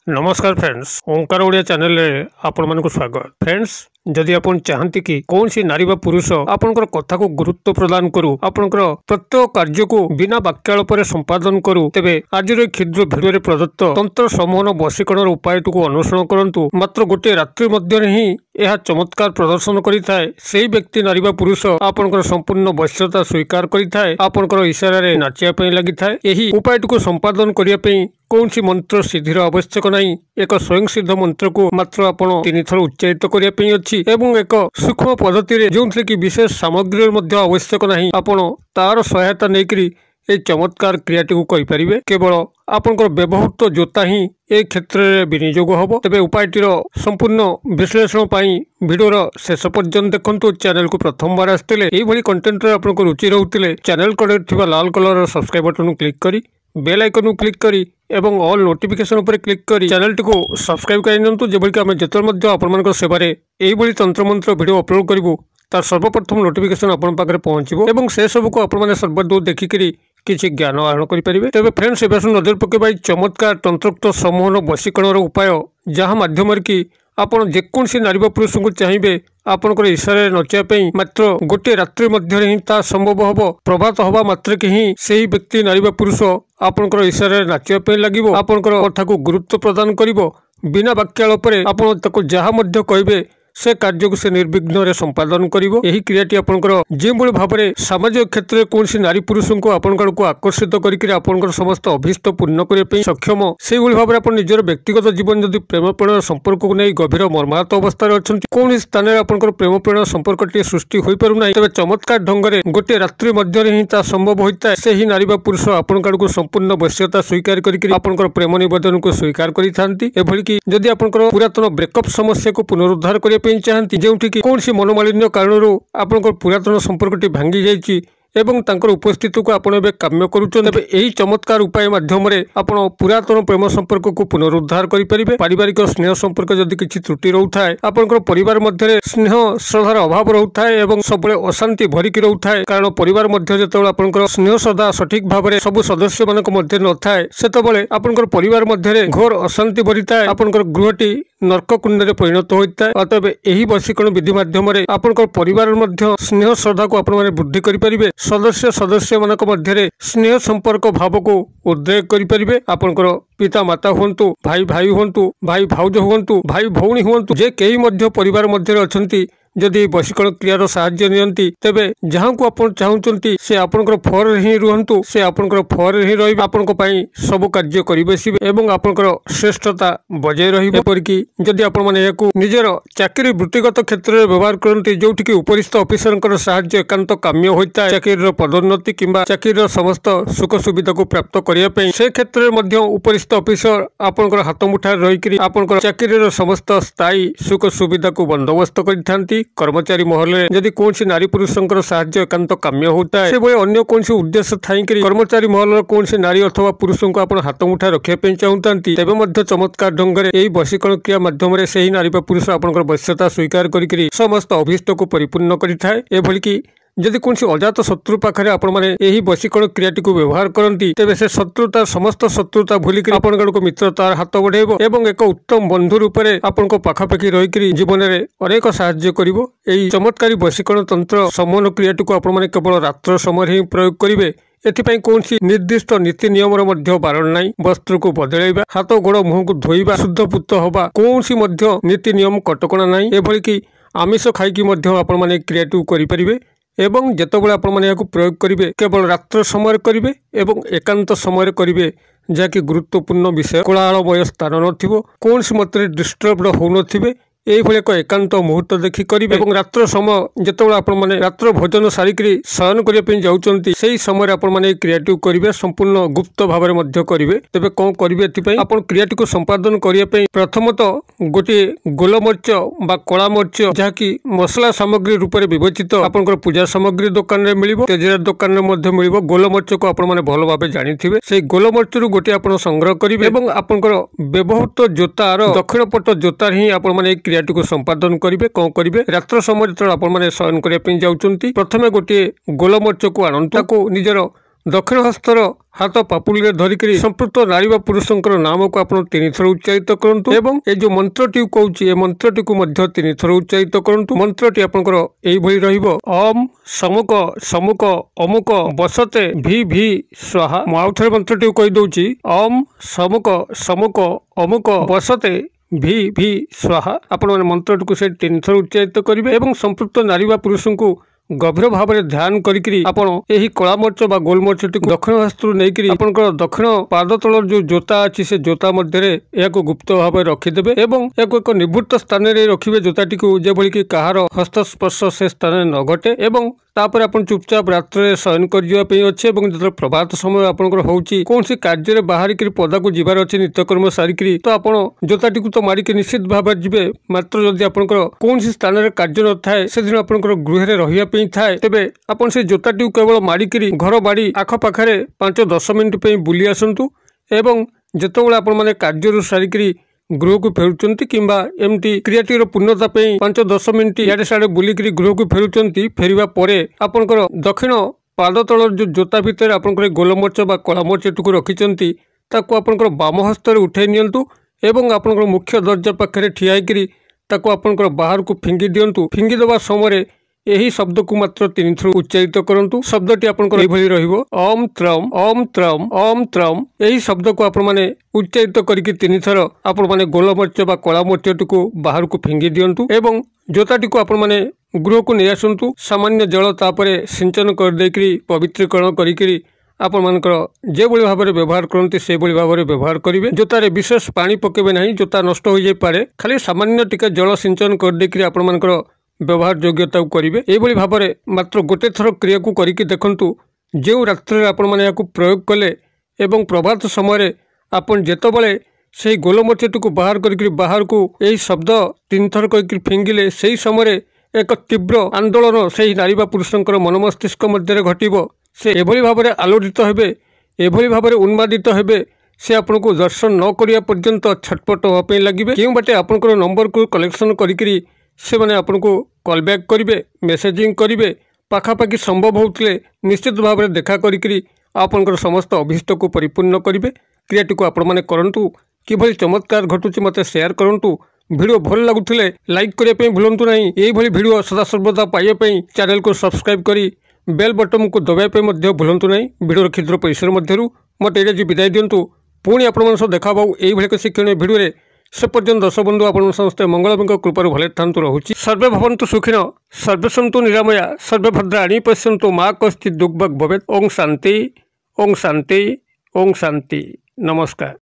नमस्कार फ्रेंड्स, ओंकार ओडिया चैनल रे आपण मानक स्वागत। फ्रेंड्स, जदि आपण चाहती कि कौन सी नारी बा पुरुष आपनकर कथा को गुरुत्व प्रदान करू, आपनकर प्रत्येक कार्य को बिना वाक्यालाप संपादन करू, तेबे आज क्षुद्र भिडियो रे प्रदत्त तंत्र समूहन वशीकरण उपाय को अनुसरण करंतु। मात्र गोटे रात्रि मध्य ही यह चमत्कार प्रदर्शन करिथाय। सेही व्यक्ति नारी बा पुरुष आपनकर संपूर्ण वश्यता स्वीकार करिथाय, आपनकर इशारा रे नाचिया पई लागिथाय। एही उपाय को संपादन करिया पई कौन सी मंत्र सिद्धिर आवश्यक नहीं। एक स्वयं सिद्ध मंत्र को मात्र आपण 3 थर उच्चारित करिया पई अछि एवं एक सूक्ष्म पद्धति रे जोंथले कि विशेष सामग्री मध्य आवश्यक नहीं। आपण तार सहायता नेकरी ए चमत्कार क्रियाटी को करि परिबे। केवल आपनकर व्यवहृत जोता ही ए क्षेत्र रे विनियोग होबो। तबे उपायटीर संपूर्ण विश्लेषण पाई वीडियोर शेष पर्यंत देखंतु। चैनल को प्रथम बार आस्थिले एही भली कंटेंट रे आपनको रुचि रहउतिले चैनल कड़े थिबा लाल कलर सब्सक्राइब बटन क्लिक करी बेल आइकन क्लिक करी एवं ऑल नोटिफिकेशन पर क्लिक करी चैनल टी को सब्सक्राइब कर जेबल कि आम जिते आपण सेवारे यही तंत्र मंत्र वीडियो अपलोड करूँ तार सर्वप्रथम नोटिफिकेशन आपण पाखे पहुंचो एवं से सब को आपण सर्वदूर देखिकी किसी ज्ञान आहरण करेंगे। तेज फ्रेंड्स, एवं नजर पकेबा चमत्कार तंत्रोक्त समूहन वशीकरण उपाय जहाँ माध्यम कि आपण जेकोसी नारी बा पुरुष को चाहिए आपनकर इशारे नचापी मात्र गोटे रात्रि मध्य ही ता संभव हम। प्रभात हवा मात्र कि ही सही व्यक्ति नारी बा पुरुष आपनकर इशारे नाचिया लगे, आपनकर कथा को गुरुत्व प्रदान करिवो। बिना वाक्यालाप आपण ताको जहाँ मध्य कहिबे से कार्य को से निर्विघ्न रे संपादन करिवो। एही क्रियाटी आपनकर जेभଳି भाबरे सामाजिक क्षेत्र में कोनसी नारी पुरुष को आपनकर को आकर्षित करिकरी आपनकर समस्त अभीष्ट पूर्ण करबे पे सक्षम। से भଳି भाबरे आपण निजर व्यक्तिगत जीवन जदि प्रेम प्रेम संपर्क को नहीं गभीर मर्माहत अवस्था अछंती, कोन स्थान रे आपनकर प्रेम प्रेम संपर्क टी सृष्टि होई पारु नाही, तबे चमत्कार ढंग रे गोटे रात्रि मध्य ही ता संभव होइता। सेही नारी बा पुरुष आपनकर को संपूर्ण वश्यता स्वीकार करिकरी आपनकर प्रेम निवेदन को स्वीकार करिथांती। एभଳି कि जदि आपनकर पुरातन ब्रेकअप समस्या को पुनरुद्धार करिया चाहती जोठी कि कौन सी मनोमालिन्य कारण आपनकर पुरातन संपर्कटी भांगी जाइछि एवं तांकर उपस्थिति को आपण एबे काम्य करूछन, तबे एही चमत्कार उपाय माध्यम रे आपण पुरातन प्रेम संपर्क को पुनरुद्धार करि परिबे। पारिवारिक स्नेह संपर्क जदि किछि त्रुटि रहउथाय, आपनकर परिवार मध्य स्नेह श्रद्धार अभाव रहउथाय एवं सबले अशांति भरिकी रहउथाय, कारण परिवार मध्य जतबेला आपनकर स्नेह श्रद्धा सठिक भाव में सब सदस्य मानक मध्य नथाय, सेतबेले आपनकर परिवार मध्य घोर अशांति भरिताय, आपनकर गृहटी नर्क कुंड में परिणत होता है। अतएव यही वशीकरण विधि माध्यम आपनकर परिवार मध्य स्नेह श्रद्धा को आपण माने वृद्धि करें। सदस्य मानक मध्य स्नेह संपर्क भाव को उद्रेक करें। आपनकर पिता माता हुंतु, भाई भाई हुंतु, भाई भाउज हुंतु, भाई भौणी हुंतु, जे कई मध्य परिवार मध्य अछंती जदि वशीकरण क्रियार साहाय्य नियंती, तेबे जहाँ को आपण चाहूचंती से आपनकर फर ही रुहंतु, से आपनकर फर ही रहिबे, आपनक पई सब कार्य करि बसिबे एवं आपनकर श्रेष्ठता बजाय रहिबे। एपरिकी जदि आपण माने याकू निजर चाकरी वृत्तिगत क्षेत्र में व्यवहार करंती, जोठी कि उपरिस्थ ऑफिसरकर साहाय्य एकांत काम्य होइता, चाकरीर पदोन्नति किंबा चाकरीर समस्त सुख सुविधा को प्राप्त करिया पई से क्षेत्र में मध्य उपरिस्थ ऑफिसर आपनकर हाथ मुठार रहिकरी आपनकर चाकरीर समस्त स्थायी सुख सुविधा को बंदोबस्त करिथांती। कर्मचारी महल में जदि कौन सी नारी पुरुषंकर साहाय्य एकांत काम्य होता है, से भाई अन्य कौन सी उद्देश्य थाई कर्मचारी महल कौन सी नारी अथवा पुरुष को आप हाथ मुठा रखा चाहूंती, तेज चमत्कार ढंग से यही वशीकरण क्रिया माध्यम से ही नारी पुरुष आपनकर वश्यता स्वीकार करी समस्त अभीष्ट को परिपूर्ण करिथाय। एभଳି कि जदि कौन अजात शत्रु पाखे आपण मैंने यही वशीकरण क्रियाटी को व्यवहार करती, तेज से शत्रुता समस्त शत्रुता भूलिक आपण को मित्रतार हाथ बढ़ेब एवं एक उत्तम बंधु रूप में आपण पाखापाखि रही जीवन में अनेक साहाय्य करिवो। एही चमत्कारी वशीकरण तंत्र समूहन क्रियाटी को आपण मैंने केवल रात्र समय ही प्रयोग करेंगे। एथिपाई कौन सी निर्दिष्ट नीति नियम बारण नहीं। वस्त्र को बदलैबा, हाथ गोड़ मुह को धोइबा, शुद्ध पुत हवा कौन सी नीति नियम कटकणा नहीं। एभଳି कि आमिष खाइकी आपण मैंने क्रियाटी करें एवं जेतबेले आपण माने याकू प्रयोग करिवे केवल रात्र समय करिवे एवं एकांत समय करिवे, जहाँकि गुरुत्वपूर्ण विषय कोलाहलमय स्थान नथिबो, कौन सी मतरे डिस्टर्ब हो नथिबे, यही एक एकांत मुहूर्त देखि करिवे एवं रात्र समय जेतबेले आपण माने रात्र भोजन सारिकरी शयन करिया पे जाउचंती, सेही समय आपण माने क्रियाटी करिवे संपूर्ण गुप्त भाव में करिवे। तेबे कोन करिवे एथिपई आपण क्रियाटी को संपादन करिया पे प्रथमतः गोटे गोलमर्च बा कला मर्च जहाँकि मसला सामग्री रूप में विवेचित आपनकर पूजा सामग्री दुकान में मिलिबो, तेजरात दुकान में मध्य मिलिबो। गोलमर्च को आपण माने भल भाबे जानिथिबे, सेही गोलमर्च रु गोटे आपण संग्रह करिवे एवं आपनकर व्यवहृत जोतार दक्षिण पट जोतार ही आपण माने क्रियाटी को संपादन करेंगे। कौन करेंगे रात्र समय जो आप शयन करने जाऊँगी, प्रथम गोटे गोलमर्च को आणंतु, निजर दक्षिण हस्तर हाथ पापुली धरिकी संपृक्त नारी बा पुरुषंकर नाम को आप 3 थर उच्चारित करंतु एवं ए जो मंत्रटी कहूँ ए मंत्रटी को 3 थर उच्चारित करंतु। मंत्रटी आपनकर एई भली रहिबो ओम समुक समुक अमुक बसते भी भी स्वाहा। मु आउ थरे मंत्रटी कहि दउची ओम समुक समुक अमुक बसते भी भी स्वाहा। आपण माने मंत्रटी को से 3 थर उच्चारित करिवे एवं संपृक्त नारी बा पुरुष को गभीर भाव में ध्यान करी आपण एही कला मर्च बा गोल मर्चटी दक्षिण हस्तु नहीं आपंकर दक्षिण पाद तल जो जोता अच्छी से जोता मध्य यह गुप्त भाव रखिदेवे एवं एक निवृत्त स्थान में रखिए जोताटी को जेभली कि कहार हस्तस्पर्श से स्थान न घटे एवं तापर आपण चुपचाप रात्र शयन कर अच्छे जो प्रभात समय आपंकर होची कौन सी कार्य बाहरिक पदा को जीवार अच्छे नित्यकर्म सारिकी तो आप जोताटी को तो मारिक निश्चित भाव जी मात्र जदि आपंकर कौन सी स्थान में कार्य न थाए से दिन आपंकर गृह रही थाए तेबे आपण से जोताटी केवल मारिकी घर बाड़ी आखपाखे 5-10 मिनिट बुली आसतु एवं जितेबाला आपण मैंने कार्य सारिकी गृह को फेरुंट कि एमती क्रियाटी पूर्णता 5-10 मिनिट इे साढ़े बुलिक गृह को फेरुंट फेरवा आपंकर दक्षिण पाद तल जो जोता भितर आपंकर गोलमर्च बा कला मर्चटी को रखिंट आपंकर बाम हस्त उठे नियंतु एवं आपंकर मुख्य दरजा पाखे ठियाई आपंकर बाहर को फिंगी दिंतु। फिंगी देवा समय यही शब्द को मात्र 3 थर उच्चारित करंतु। शब्दटी आपनकर एभली रहिबो ओम त्रम ओम त्रम ओम त्रम। यही शब्द को आपण माने उच्चारित करके 3 थर आपण माने गोलमर्च बा कला मर्चटी को बाहर को फिंगी दिंतु एवं जोताटी को आपण माने गृह को नहीं आसतु। सामान्य जल तापरे सिंचन कर देकरी पवित्रीकरण करिकरी आपण मानकर जे भली भाव में व्यवहार करते से भली भाव में व्यवहार करेंगे। जोतारे विशेष पानी पकेबे नहीं, जोता नष्ट हो जाई पारे, खाली सामान्य टिके जल सिंचन कर देकरी आपण मानकर व्यवहार योग्यता करेंगे। यही भाव में मात्र गोटे थर क्रिया को करके देखंतु जो रात्र आपण माने याकु प्रयोग कले एवं प्रभात समय आपण जेतबले से गोलमर्चटी को बाहर करके बाहर को यही शब्द 3 थर करके फिंगिले से समय एक तीव्र आंदोलन से नारी बा पुरुषंकर मन मस्तिष्क मध्य घटिबो। से एभली भाव में आलोड़ित हेबे, एभली भाव में उन्मादित हेबे, से आपन को दर्शन न करिया पर्यंत छटपट होपे लगिबे। केउ बाटे आपनकर नंबर को कलेक्शन करिकरी से माने आपन को कॉल बैक करिवे, मेसेजिंग करिवे, पाखापाखि संभव होतले निश्चित भाव में देखा करिकरी आपनकर समस्त अभिष्ट को परिपूर्ण करिवे। क्रियाटी को आपण माने करंतु। किभली चमत्कार घटुची मते शेयर करंतु। वीडियो भल लागुथिले लाइक करिया पे भूलंतु नहीं। एही भली वीडियो सदा सर्वदा पाइया पे चैनल को सब्सक्राइब करी बेल बटन को दबाइया पे मध्य भूलंतु नहीं। वीडियो क्षुद्र परिसर मध्यरु मते एजे विदाय दियंतु। पुणी आपण मन सह देखा बाउ एही भली शिक्षणीय वीडियो रे। से पर्यंत दर्शक बंधु आपण समस्ते मंगलमय कृपार भले थांतु रहुछि। सर्वे भवन्तु सुखिनो, सर्वे सन्तु निरामया, सर्वे भद्राणि पश्यन्तु मा कश्चित् दुःखभाग् भवेत्। ओम शांति, ओम शांति, ओम शांति। नमस्कार।